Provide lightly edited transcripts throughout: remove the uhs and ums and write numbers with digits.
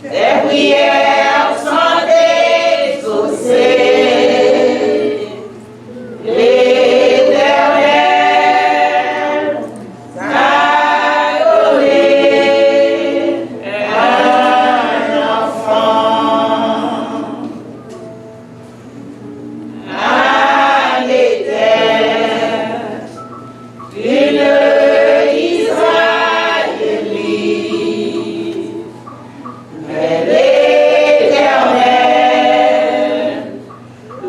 Tes prières sont exaucées. L'Éternel t'a donné un enfant, un éternel, une Israélite. Mais l'Éternel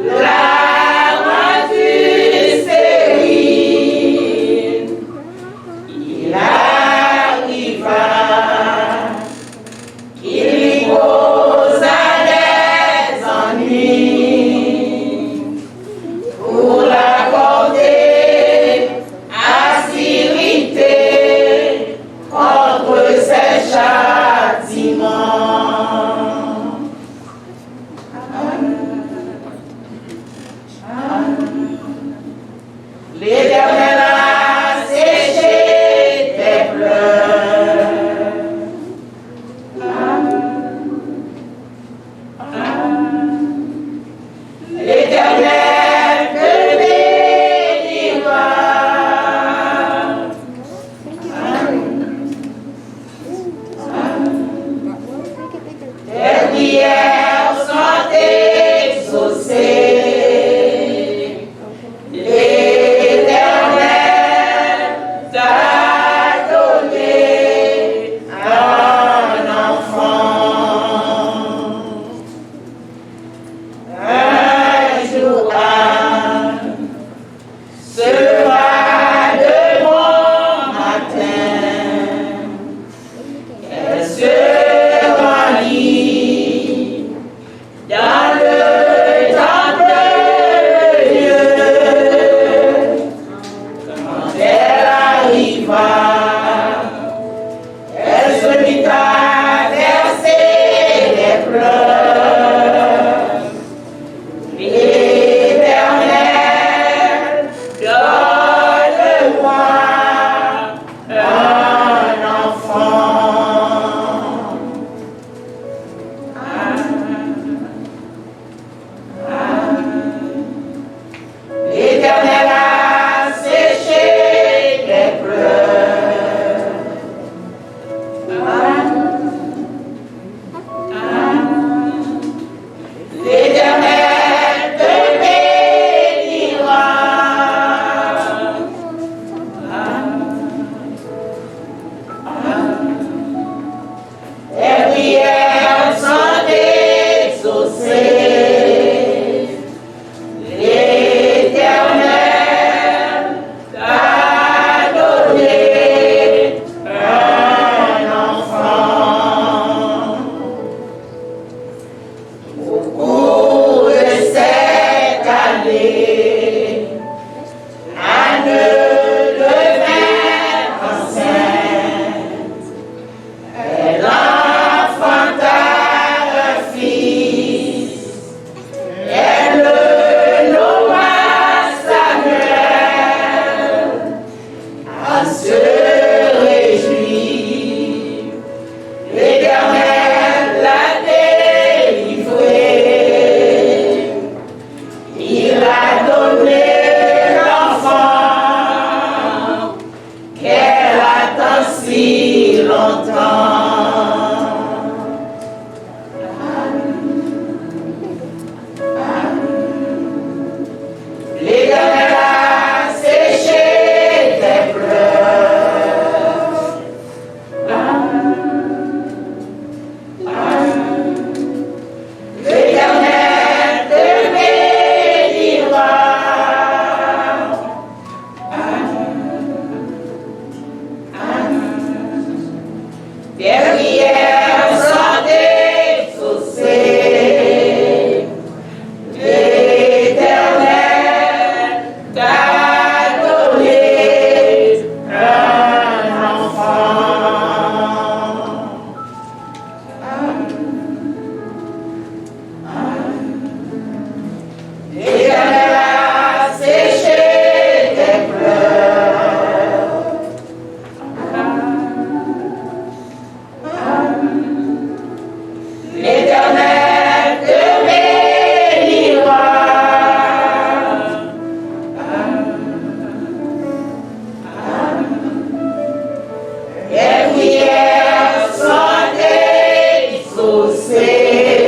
l'a rendu stérile. Il arriva qu'il lui causa des ennuis pour l'accorder assiduité contre ses châtiments. L'Éternel a séché tes pleurs. L'Éternel te bénira. Tes prières sont exaucées. L'Éternel t'a donné un enfant. Un jour sera de bon matin. Elle sera libre dans le temple de Dieu. Quand elle arriva, elle se mit à verser des pleurs. L'Éternel, donne-moi un enfant. L'Éternel a séché tes pleurs. L'Éternel te bénira. Tes prières sont exaucées. L'Éternel t'a donné un enfant. Au cours de cette année, Anne devint enceinte. Elle enfanta un fils. Elle le nomma Samuel. À se réjouir, l'Éternel l'a délivré. Il a donné l'enfant qu'elle attend si longtemps. L'Éternel a séché tes pleurs. L'Éternel te bénira. Tes prières sont exaucées. L'Éternel t'a donné un enfant. L'Éternel a séché tes pleurs. prières sont exaucées.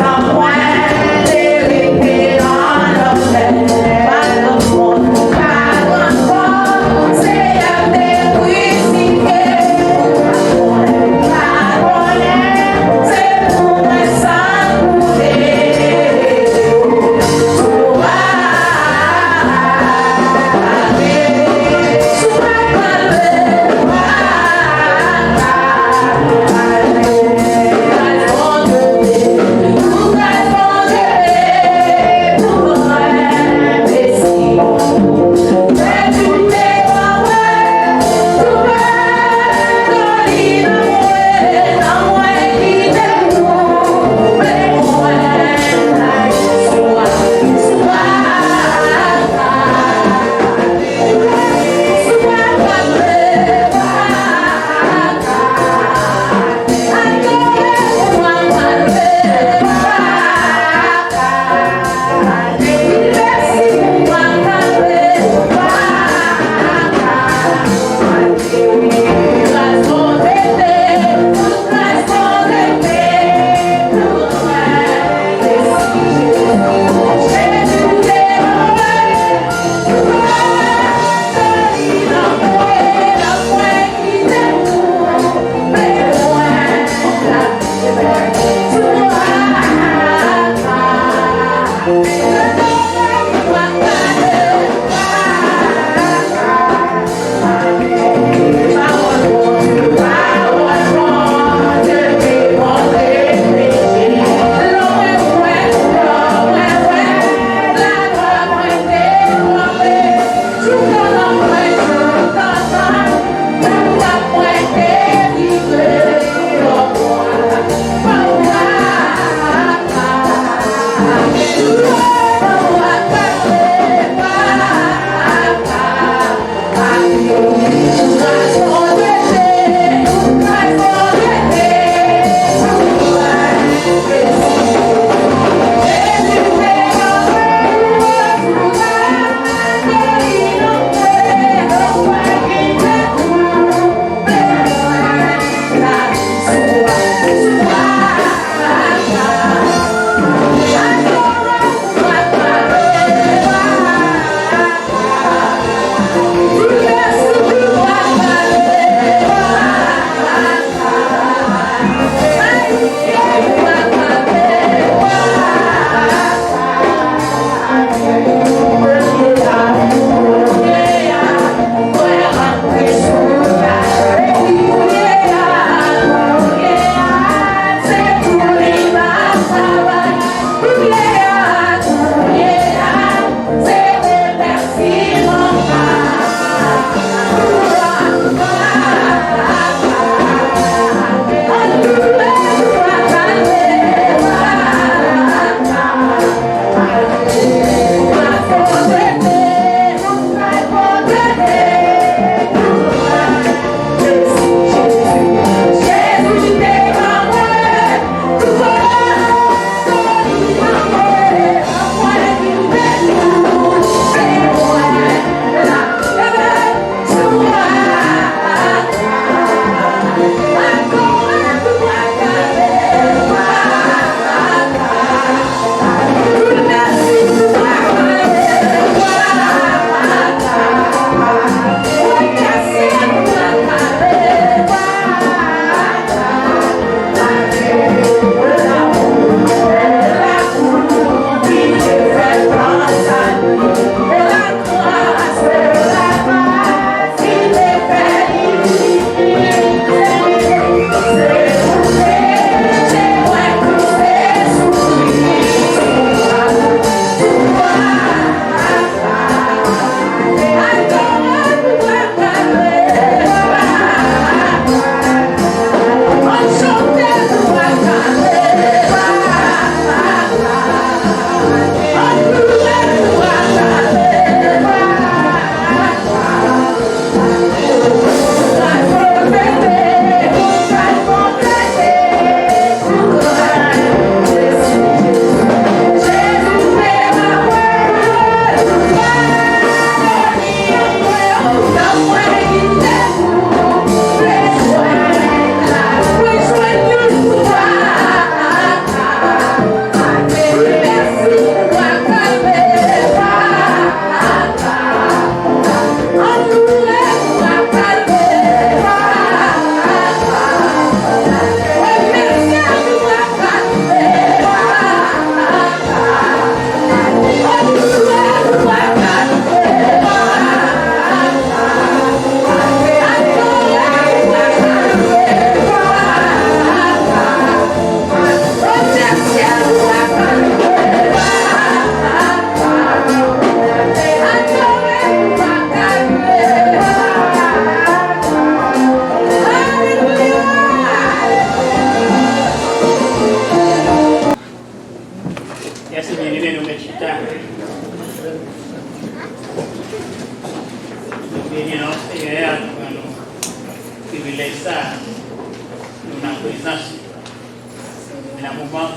Come on.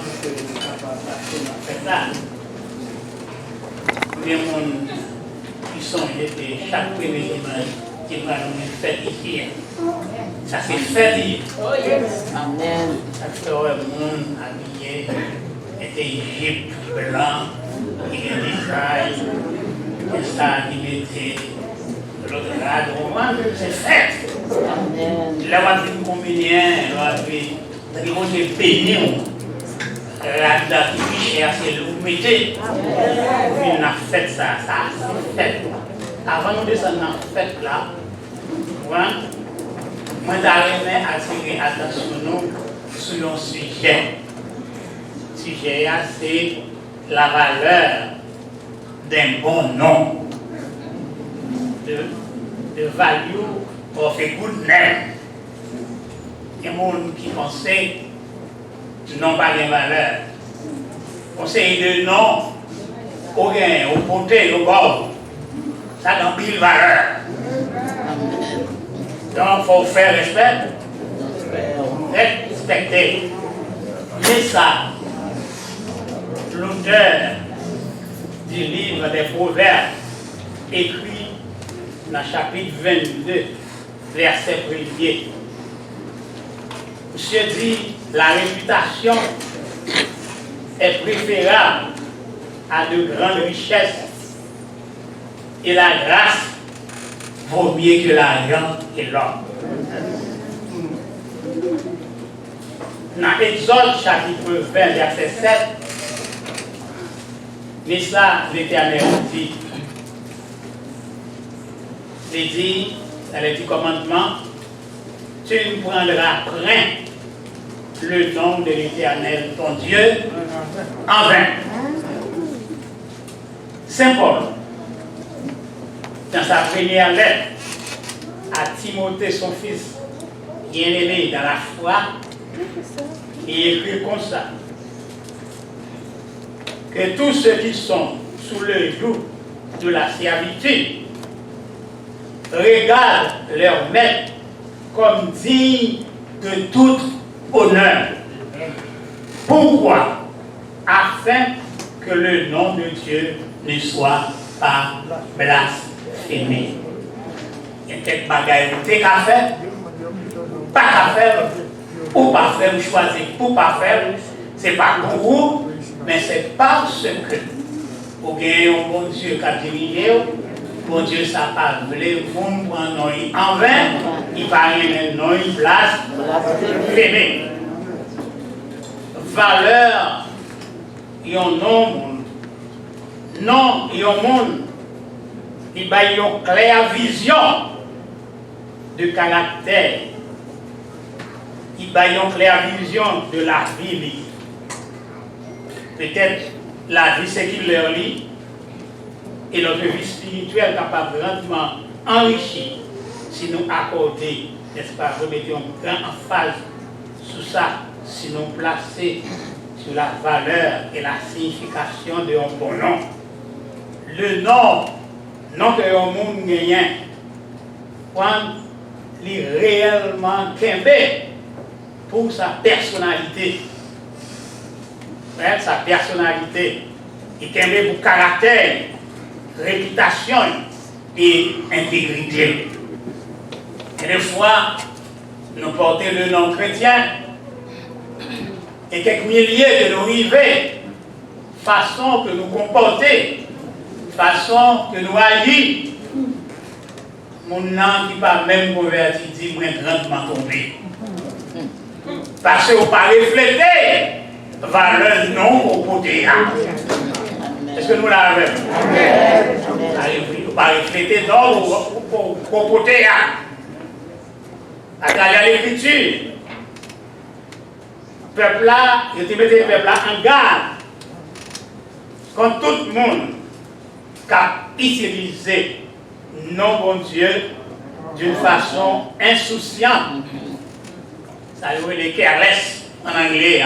pour que nous soyons capables de faire ça. Les gens qui sont chaque premier dimanche qui va nous faire ici. Ça c'est fait ici. Amen. Ça fait un monde habillé, était Égypte, blanc, qui est d'Israël, et ça qui mettait l'autre grade roman, c'est fait. Amen. Là, on a vu combien, on a vu, on a béni, la date qui fichait assez lourd, mettez. Puis on a fait ça, ça c'est fait. Avant de descendre dans la fête là, moi, j'arrivais à attirer l'attention sur un sujet. Le sujet, c'est la valeur d'un bon nom. The value of a good name. Il y a des gens qui pensaient n'ont pas de valeur. Conseil de nom, au gain, au côté, au bord, ça n'a pas de valeur. Donc, il faut faire respect. Respecter. Mais ça, l'auteur du livre des Proverbes, écrit dans le chapitre 22, verset 1er. Monsieur dit, la réputation est préférable à de grandes richesses et la grâce vaut mieux que l'argent et l'or. Dans Exode chapitre 20, verset 7, mais ça, l'Éternel dit, il dit, dans les 10 commandements, tu ne prendras point le nom de l'Éternel, ton Dieu, en vain. Saint Paul, dans sa première lettre à Timothée, son fils, bien-aimé dans la foi, il écrit comme ça, que tous ceux qui sont sous le joug de la servitude regardent leur maître comme digne de tout honneur. Pourquoi? Afin que le nom de Dieu ne soit pas blasphémé. Il y a quelques bagailles qu'à faire, pas qu'à faire, ou pas faire, ou choisir pour pas faire, c'est pas pour vous, mais c'est parce que vous avez un bon Dieu qui a dirigé, bon Dieu, ça pas voulu, vous prendre en vain, il va rien non, il blasphémé. Valeur, il y a un nombre, non, il y a un monde, il y a une claire vision de caractère, il y a une claire vision de la vie. Peut-être la vie, c'est qu'il leur lit, et notre vie spirituelle capable grandement enrichir si nous accorder, n'est-ce pas, remettons une grande emphase sur ça, si nous placer sur la valeur et la signification de un bon nom. Le nom, non que un monde gagnant, quand il est réellement qu'aimé pour sa personnalité. Sa personnalité, il qu'aimé pour caractère, réputation et intégrité. Et des fois, nous portons le nom chrétien et quelques milliers de nous rivets, façon que nous comporter, façon que nous agir. Mon nom qui pas même converti dit moins grandement tombé. Parce que vous pas refléter valeur non au côté. Est-ce que nous l'avons? Vous pas refléter non au côté. À travers l'écriture, le peuple là, il te mettait le peuple là en garde contre tout le monde qui a utilisé non bon Dieu d'une façon insouciante. Ça veut dire careless en anglais.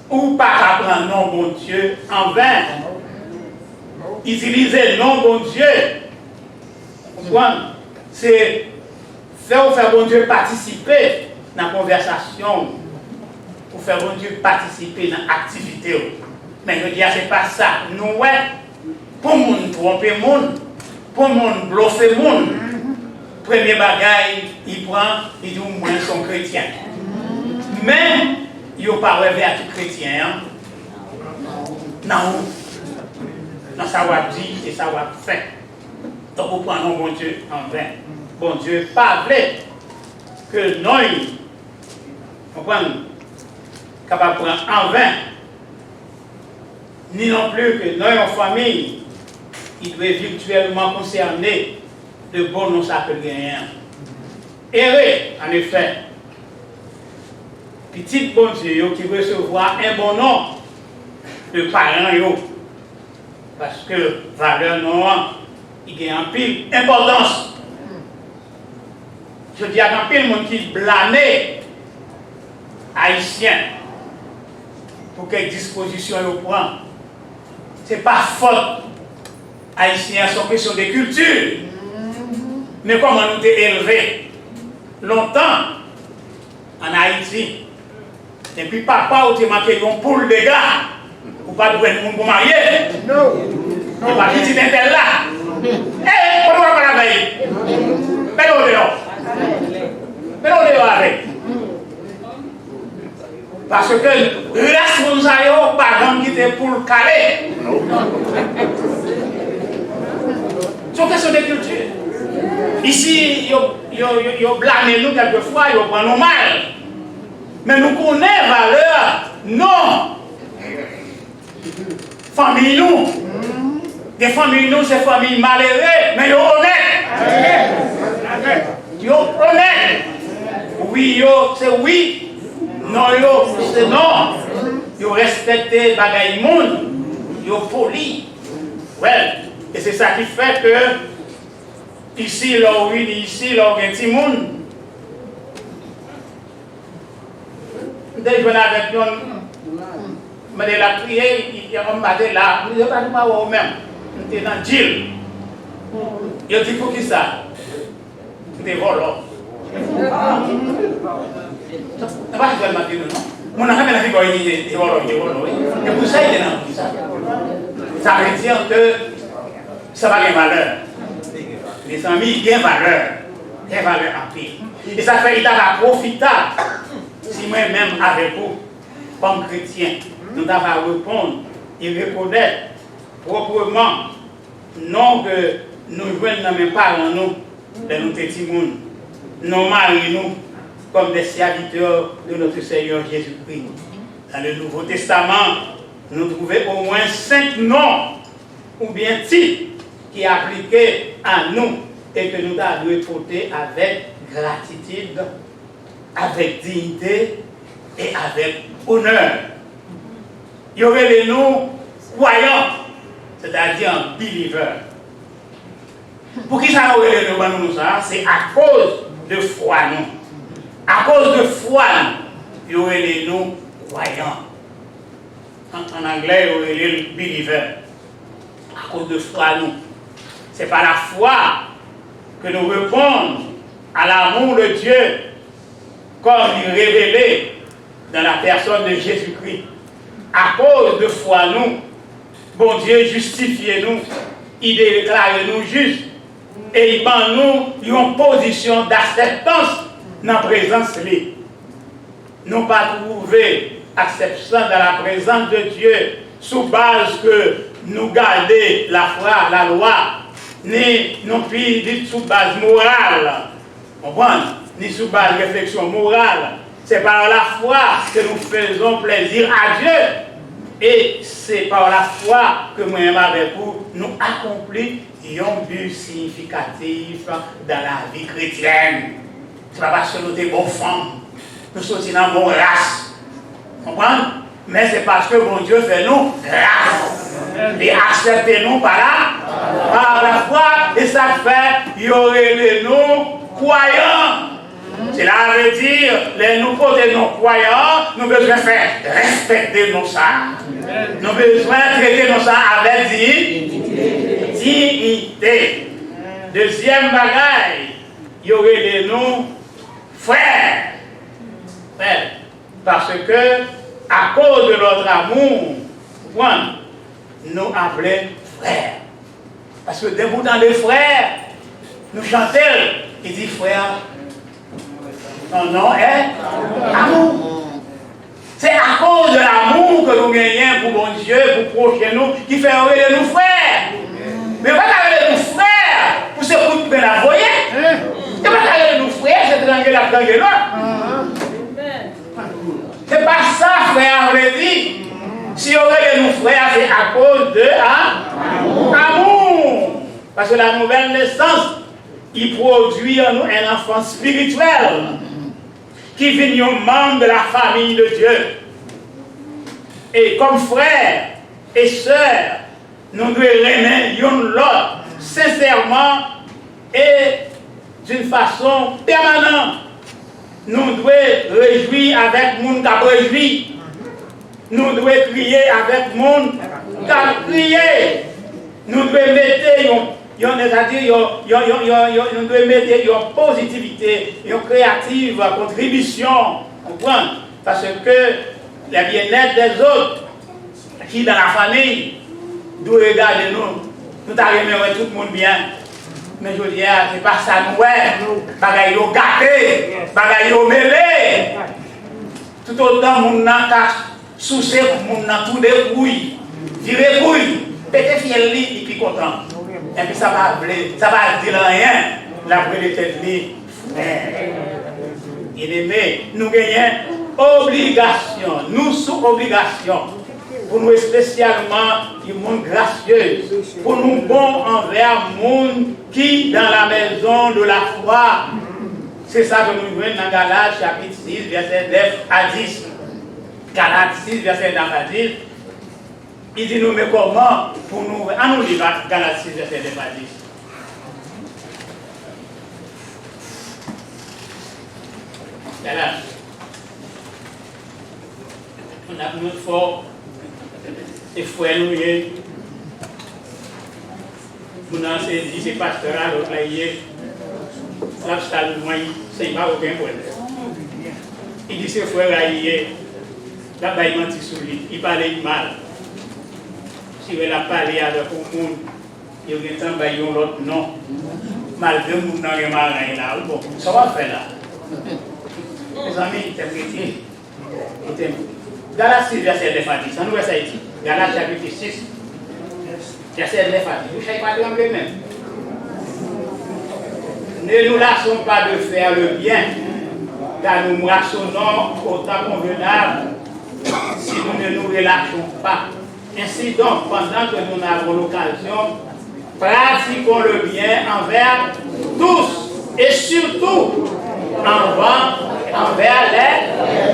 Ou pas apprendre non bon Dieu en vain. Utiliser non bon Dieu. C'est faire bon Dieu participer dans la conversation. pour faire bon Dieu participer dans l'activité. Mais je dis, c'est pas ça. Nous, ouais, pour nous tromper le monde, pour nous bluffer le monde, premier bagage, il prend, il dit, moi, je suis chrétien. Mais, il n'a pas rêvé à tout chrétien. Hein? Non. Non, ça va dire et ça va faire. Donc, vous prenez bon Dieu en vain. Bon Dieu, pas vrai que nous, comprenez, capables de prendre en vain, ni non plus que nous, en famille, ils doivent virtuellement concerner de bon nous ça peut gagner. Erré, en effet, petit bon Dieu qui recevoir un bon nom de parents, parce que valeur non, il y a un pile importance. Je dis à un pile monde qui blâme haïtien pour quelle disposition il prend. Ce n'est pas faute. Haïtiens sont question de culture. Mais comment nous sommes élevés longtemps en Haïti. Et puis papa ou te manqué une poule de gars. Ou pas de monde pour marier. Non. Et pas petit intel là. Eh, pourquoi pas la veille? Mais on est là avec. Parce que responsable par exemple qui était pour le carré. C'est une question de culture. Ici, ils blâment nous quelquefois, ils prennent nous mal. Mais nous connaissons valeur. Non. Famille nous. Des familles nous, c'est familles malheureuses, mais ils sont honnêtes. Ils sont honnêtes. Oui, c'est oui. Non, c'est non. Ils respectent les bagailles monde. Ils sont polis. Ouais. Et c'est ça qui fait que ici, là, oui, ici, là, il y a un petit monde. Dès que je viens avec nous, je la prière, il y a un matin là, je ne sais pas où même. On était dans Gilles. Il dit pour qui ça? C'était volant. C'est pas que je vais non? Mon ami a dit qu'il est volant. Et pour ça, il est dans ça. Ça veut dire que ça va avoir valeur. Les amis, il y a valeur. Il y a valeur en pile. Et ça fait qu'il a profitable. Si moi-même avec vous, comme chrétien, nous devons répondre et reconnaître proprement, non que nous jouons même pas en nous, de nos petits mondes, nous marions comme des serviteurs de notre Seigneur Jésus-Christ. Dans le Nouveau Testament, nous trouvons au moins 5 noms ou bien titres qui appliqués à nous et que nous devons porter avec gratitude, avec dignité et avec honneur. Il y aurait les noms croyants, c'est-à-dire believers. Pour qui ça aurait les noms ça? C'est à cause de foi, nous. À cause de foi, il y aurait les noms croyants. En anglais, il y aurait les believers. À cause de foi, nous. C'est par la foi que nous répondons à l'amour de Dieu comme il est révélé dans la personne de Jésus-Christ. À cause de foi, nous, bon Dieu justifie nous, il déclare nous justes et il prend nous une position d'acceptance dans la présence de lui. Nous ne pas trouver acceptation dans la présence de Dieu sous base que nous gardons la foi, la loi, ni non plus sous base morale. Comprenez? Ni sous base de réflexion morale. C'est par la foi que nous faisons plaisir à Dieu. Et c'est par la foi que moi-même avec vous, nous accomplissons un but significatif dans la vie chrétienne. Ce n'est pas parce que nous sommes bonnes femmes, nous sommes dans bonne race. Comprenez? Mais c'est parce que bon Dieu fait nous grâce. Et acceptez nous par la foi. Et ça fait, il y aurait les nous croyants. Cela veut dire, les nouveaux de nos croyants, nous devons faire respecter nos ça. Nous devons traiter nos ça avec dignité. Deuxième bagaille, il y aurait les noms frères. Frères. Parce que, à cause de notre amour, nous appelons frères. Parce que dès dans les frères, nous chantons, il dit frère, ton nom est amour. C'est à cause de l'amour que nous gagnons pour bon Dieu, pour procher nous, qui fait de nous frères. Mais pas de nous frères, pour ce que nous la voyez. C'est pas de nous frères, c'est de la langue l'autre. C'est pas ça, frère, on le dit. Si on veut nous frères, c'est à cause de amour. Parce que la nouvelle naissance, il produit en nous un enfant spirituel qui vient membre de la famille de Dieu. Et comme frères et sœurs, nous devons aimer l'autre sincèrement et d'une façon permanente. Nous devons réjouir avec le monde qui a réjoui. Nous devons crier avec le monde qui a crié. Nous devons mettre nous devons mettre une positivité, une créative contribution. Parce que le bien-être des autres qui dans la famille doivent regarder nous. Nous avons tout le monde bien. Mais je veux dire, ce n'est pas ça nous. Bagaille yo gâté, bagaille yo mêlé. Tout autant mon n'a soucié pour mon n'a tout débrouille. Virer couille, pété fiel et puis content. Et puis ça va dire rien. La vraie tête li. Il aimé, nous gagnons obligation, nous sous obligation. Pour nous spécialement du monde gracieux, pour nous bons envers le monde qui dans la maison de la foi. C'est ça que nous voyons dans Galates chapitre 6, verset 9 à 10. Galates 6, verset 9 à 10. Il dit nous, mais comment pour nous... Ah, nous lisons Galates 6, verset 9 à 10. Galates. On a notre fort. Et frère nous, nous avons dit c'est pastoral, l'autre là, c'est pas aucun problème. Il dit c'est frère là, là, il mentit sur lui, il parlait mal. Si il a parlé avec le monde, il y a un temps, il y a l'autre nom. Malgré le monde, il y a mal là. Bon, ça va faire là. Mes amis, interprétez. Galates 6, verset 9 à 10. Ça nous va ça ici. Galates chapitre 6, verset 9 à 10. Vous ne savez pas trembler même. Ne nous lassons pas de faire le bien, car nous moissonnons au temps convenable si nous ne nous relâchons pas. Ainsi donc, pendant que nous avons l'occasion, pratiquons le bien envers tous et surtout envers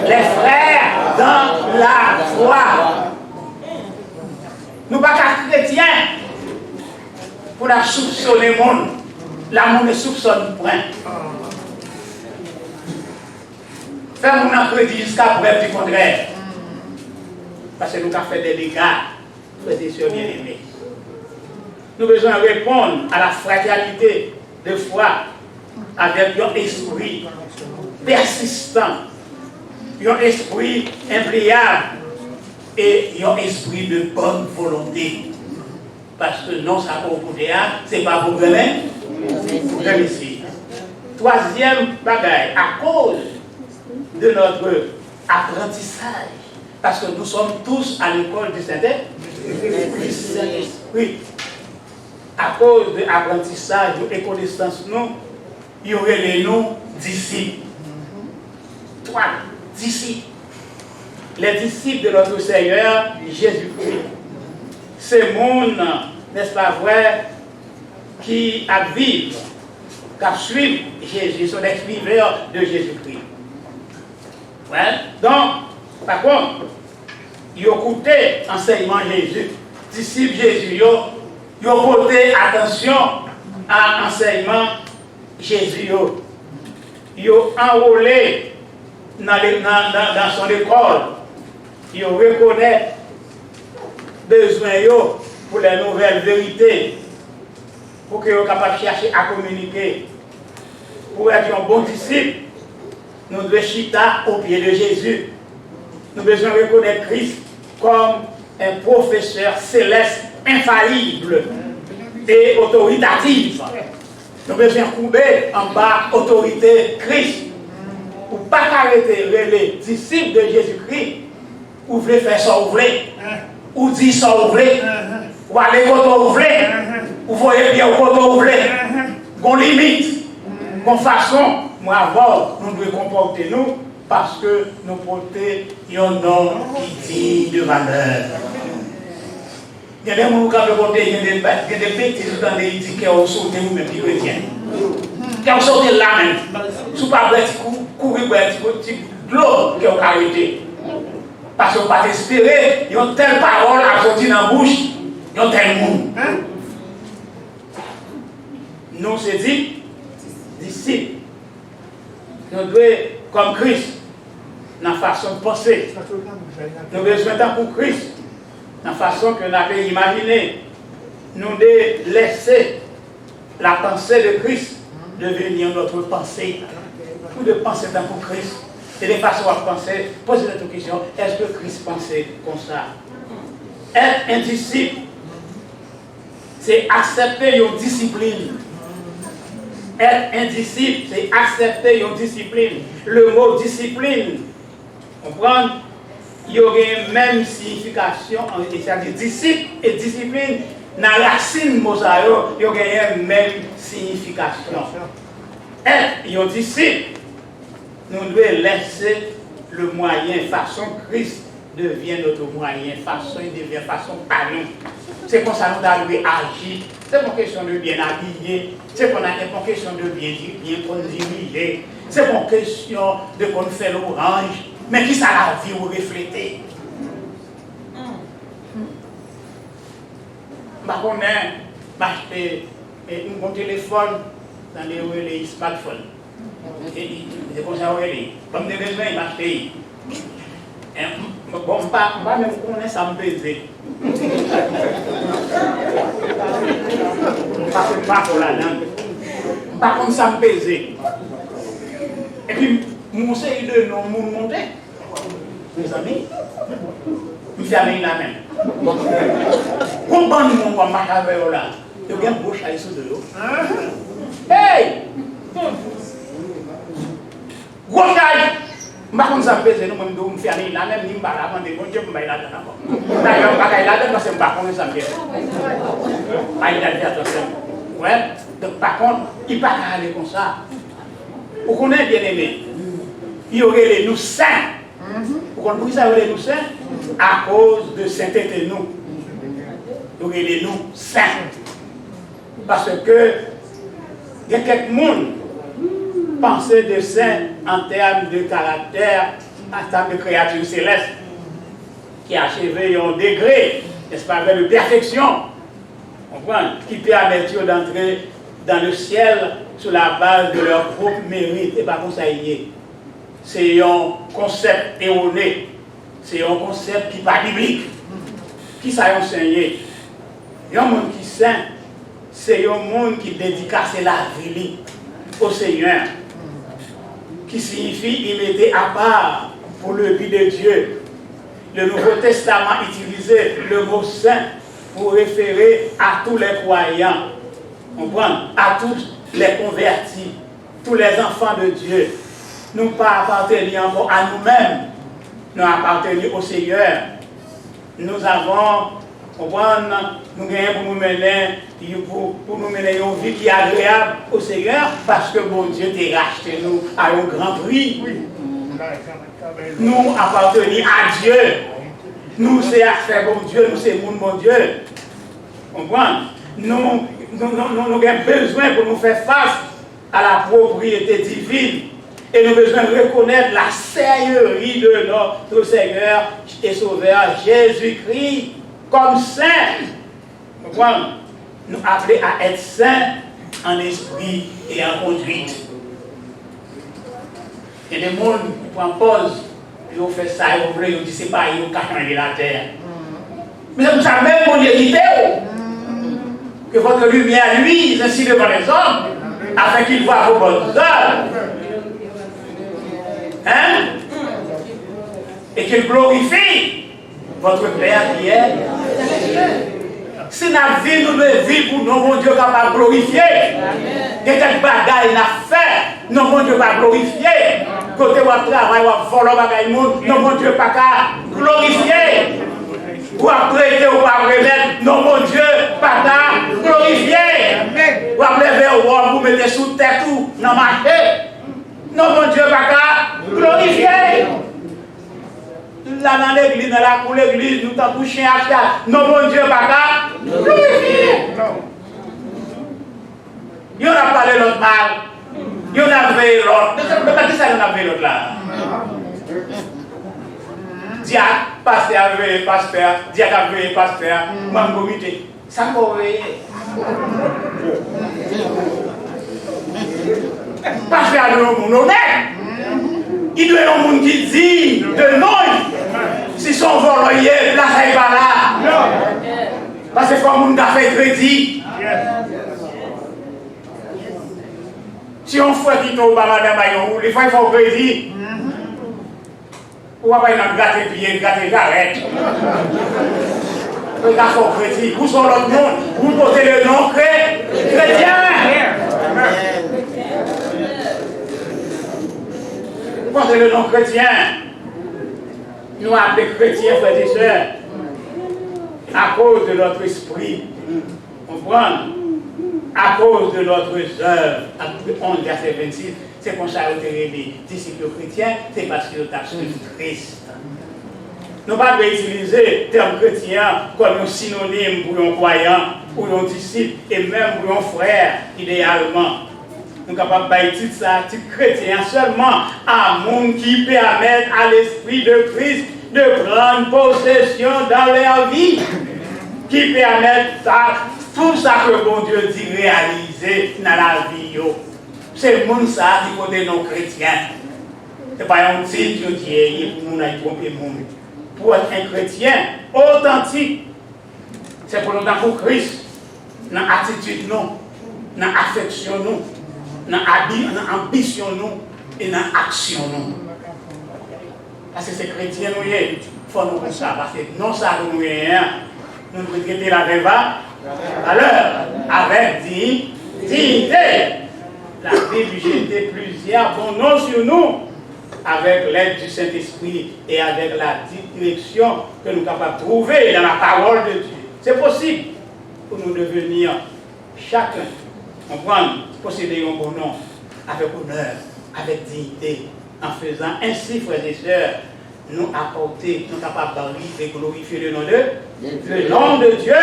les frères dans la foi. Nous ne sommes pas chrétiens pour la soupçonner le monde. L'amour ne soupçonne point. Faire mon après-midi jusqu'à preuve du contraire. Parce que nous avons fait des dégâts, frères et sœurs bien-aimés. Nous avons besoin de répondre à la fraternité de foi avec un esprit persistant, un esprit impliable et un esprit de bonne volonté. Parce que non, ça pour ce n'est pas pour gagner, pour gagner ici. Troisième bagaille, à cause de notre apprentissage, parce que nous sommes tous à l'école du Saint-Esprit. À cause de l'apprentissage, de la connaissance, nous, il y aurait les noms disciples. Trois disciples. Les disciples de notre Seigneur Jésus-Christ. C'est monde, n'est-ce pas vrai, qui a vécu, qui a suivi Jésus, sont des suiveurs de Jésus-Christ. Ouais. Donc, par contre, ils ont écouté l'enseignement Jésus. Disciples Jésus, ils ont porté attention à l'enseignement Jésus. Ils ont enrôlé dans son école. Ils ont reconnu besoin pour les nouvelles vérités, pour qu'ils soient capables de chercher à communiquer. Pour être un bon disciple, nous devons chita au pied de Jésus Nous avons besoin de reconnaître Christ comme un professeur céleste, infaillible et autoritatif. Nous avons besoin de couper en bas autorité Christ. Pour ne pas arrêter les disciples de Jésus-Christ, vous voulez faire ça, vous voulez, ou dire ça, vous voulez, ou aller quand vous voulez, vous voyez bien quand vous voulez, qu'on limite, qu'on façon, moi avant, nous devons comporter nous, parce que nous portons un nom qui dit de valeur. Il y a des gens qui ont des bêtises dans les idées qui ont sauté vous-même, les chrétiens. Qui ont sauté là même. Si vous ne pouvez pas courir pour un petit globe qui ont arrêté. Parce qu'on ne peut pas espérer, ils ont telle parole à sortir dans la bouche, ils ont tel monde. Nous, c'est dit, disciples. Nous devons, comme Christ, dans la façon de penser. Nous avons besoin d'un pour Christ, dans la façon que nous avons imaginé. Nous devons laisser la pensée de Christ devenir notre pensée. Nous devons penser d'un pour Christ. Et de façon à penser, poser cette question, est-ce que Christ pensait comme ça? Être un disciple, c'est accepter une discipline. Être un disciple, c'est accepter une discipline. Le mot discipline, comprendre, il y aurait une même signification, c'est-à-dire disciple et discipline, dans la racine mosaïque, il y aurait une même signification. Être un disciple, nous devons laisser le moyen, façon Christ devient notre moyen, façon il devient façon par nous. C'est comme ça que nous devons agir. C'est pas question de bien habiller, c'est pas une question de bien diriger, c'est pas une question de qu'on fait l'orange, mais qui ça la vie ou refléter. Je connais, m'acheter mon téléphone dans les smartphones. C'est comme ça, comme des besoins, il m'a acheté. Bon, pas même connaître ça me pèse. Pas pour la langue. Pas comme ça me pèse. Et puis, mon série de noms, mon monté. Mes amis, je suis avec la même. Combien de monde comme Macabeo là? Il y a bien beau chat ici de l'eau. Hey! Gros chat! Mba comme ça pèse nous même nous faire la même ni mba la prendre bon Dieu mba la dedans encore. D'ailleurs mba la dedans parce que mba comme ça bien. Aïe la vie attention. Ouais, donc par contre, il pas aller comme ça. Vous connaissez bien aimé. Il y aurait les nous saints. Vous comprenez ça aurait les nous saints à cause de sainteté nous. Il y aurait les nous saints. Parce que il y a quelques monde penser de saint en termes de caractère, en termes de créature céleste, qui a achevé un degré, n'est-ce pas, de perfection, qui permet d'entrer dans le ciel sur la base de leur propre mérite, et pas comme ça y est. C'est un concept erroné, c'est un concept qui n'est pas biblique. Qui ça enseigné? Il y a un monde qui est saint, c'est un monde qui dédicace la vie au Seigneur. Qui signifie il mettait à part pour le but de Dieu. Le Nouveau Testament utilisait le mot saint pour référer à tous les croyants, à tous les convertis, tous les enfants de Dieu. Nous pas appartenir encore à nous-mêmes, nous appartenir au Seigneur. Nous avons, nous gagnons pour nous mener une vie qui est agréable au Seigneur parce que bon Dieu t'a racheté nous à un grand prix. Nous appartenons à Dieu. Nous c'est affaire bon Dieu, nous c'est monde bon Dieu. Nous avons besoin pour nous faire face à la propriété divine. Et nous avons besoin de reconnaître la seigneurie de notre Seigneur et Sauveur Jésus-Christ comme saint. Nous appelons à être saints en esprit et en conduite. Il y a des gens qui prennent pause, ils ont fait ça, ils ont dit c'est pas, ils ont changer la terre. Mais vous savez même pour l'hériter, que votre lumière luise ainsi devant les hommes, afin qu'ils voient vos bonnes œuvres. Hein? et qu'il glorifie votre Père qui est. Si nous vivons, nous devons vivre pour nous, mon Dieu, capable de glorifier. Il y a quelques bagailles à faire, non, mon Dieu, pas glorifier. Côté où on travaille, on vole, non, mon Dieu, pas glorifier. Ou prêter ou à remettre, non, mon Dieu, pas glorifier. Ou à lever au roi pour mettre sous terre tout, non, marcher. Non, mon Dieu, pas glorifier. Là, dans l'église, dans la cour l'église, nous t'en touchons à ça. Non, mon Dieu, pas glorifier. Il y en a parlé l'autre mal. Il y en a veillé l'autre. Mais qui ça, il y en a veillé l'autre là? Diacre, pasteur, veillé pasteur. Diacre, veillé pasteur. Moi, je comité. Ça m'a veillé. Pasteur, il y a un monde honnête. Il doit y avoir un monde qui dit de non. Si son volontiers, place n'est pas là. Parce que comme on a fait crédit. Si on fait qui tombe à madame Bayon, les fois il faut crédit. Ou va pas y gâter pied, gâter l'arrête. Il faut crédit. Où sont l'autre monde? Vous posez le nom chrétien. Vous posez le nom chrétien. Nous appelons chrétiens, frères et sœurs, à cause de notre esprit. Comprendre? À cause de notre œuvre, on dit à 26, c'est pour ça que les disciples chrétiens, c'est parce qu'ils ont suivi Christ. Nous ne pouvons pas utiliser le terme chrétien comme un synonyme pour un croyant, pour un disciple et même pour un frère, idéalement. Nous sommes capables d'utiliser ça, titre chrétien, seulement à un monde qui permet à l'Esprit de Christ de prendre possession dans leur vie, qui permet ça. Tout ça que bon Dieu dit réaliser dans la vie, c'est le monde ça qui côté non chrétien. Ce n'est pas un titre qui est pour nous tromper le monde. Pour être un chrétien authentique, c'est pour nous pour Christ, dans l'attitude, dans l'affection, dans l'ambition et dans l'action. Parce que c'est chrétien, nous il faut nous faire ça. Parce que non, ça nous nous devons traiter la débat. Alors, avec dignité, la Bible jetait plusieurs bons noms sur nous, avec l'aide du Saint-Esprit et avec la direction que nous sommes capables de trouver dans la parole de Dieu. C'est possible pour nous devenir chacun, comprendre, posséder un bon nom, avec honneur, avec dignité, en faisant ainsi, frères et sœurs, nous apporter, nous capables de glorifier le nom de Dieu.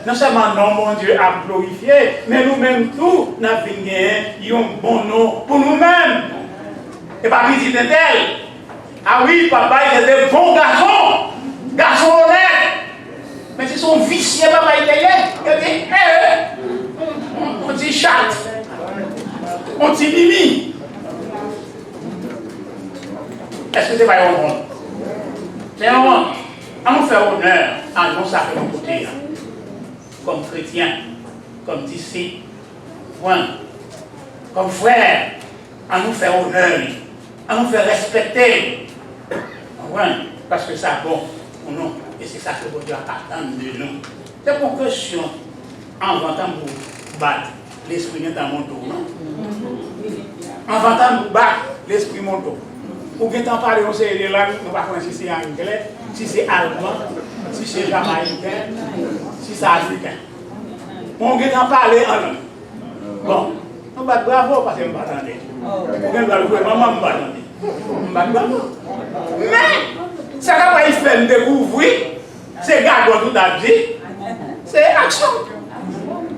Non seulement non, mon Dieu a glorifié, mais nous-mêmes tous, nous avons un bon nom pour nous-mêmes. Et pas petit tel. Ah oui, papa, il était bon garçon honnête. Mais c'est son vicieux, papa, il était on dit chat, on dit mimi. Est-ce que c'est pas un bon? C'est un moment, à nous faire honneur à nous sacrer de côté, comme chrétiens, comme disciples, comme frères, à nous faire honneur, à nous faire respecter, parce que ça bon pour nous, et c'est ça que Dieu attend de nous. C'est pour que si on, en ventant pour battre, l'esprit est dans mon dos, non? En ventant pour battre, l'esprit mon dos. Ou bien t'en parler au série de langues, nous ne savons pas si c'est anglais, si c'est allemand, si c'est jamaïcain, si c'est africain. On vient t'en parler en langue. Bon, on va bravo parce qu'on ne va pas attendre. On va le voir, maman ne va pas attendre. Mais, ça n'a pas fait découvrir, c'est garder tout à vie, c'est action.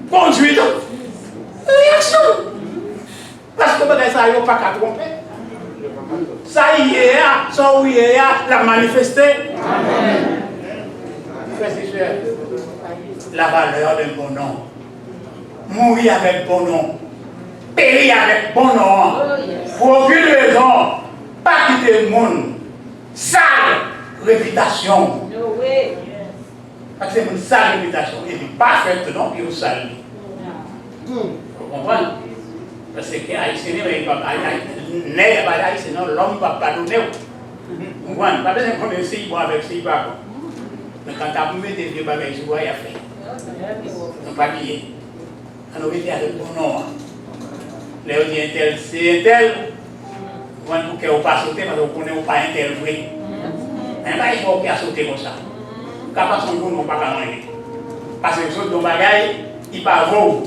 Conduite, réaction. Parce que ça, il n'y a pas qu'à tromper. Ça y est, ça y est, la manifester. Amen. La valeur d'un bon nom. Mourir avec bon nom. Périr avec bon nom. Pour aucune raison. Pas quitter le monde. Sale réputation. Parce que c'est une sale réputation. Il n'est pas fait non, il est sale. Vous comprenez? Parce que Haïtien, l'homme ne va pas donner. Vous comprenez? Pas besoin qu'on essaye bon avec ces bagages. Mais quand tu as mis des vieux bagages, tu vois, il y a fait. Non pas lié. On aurait été avec bon nom. Les autres disent tel, c'est un tel. Vous comprenez pour qu'on ne pas sauter parce qu'on ne connaît pas un tel vrai. Mais pas il faut qu'il y a sauté comme ça. Quand pas son bon, on ne peut pas gagner. Parce que les autres bagages, ils ne pas beau.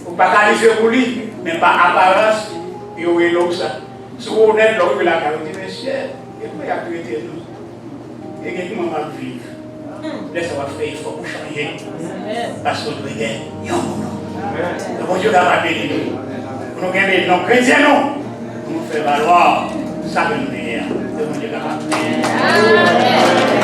On ne peut pas qualifier pour lui, mais par apparence, il y aurait l'eau ça. Si vous êtes là, vous la carotte, monsieur, et puis il y a plus de nous. Et quelqu'un va vivre. Laissez-moi faire, il faut vous changer. Parce que vous êtes un bon. Le bon Dieu va bénir nous. Nous gagnons des noms chrétiens, nous. Nous faisons valoir ça que nous avons. Le bon Dieu va bénir.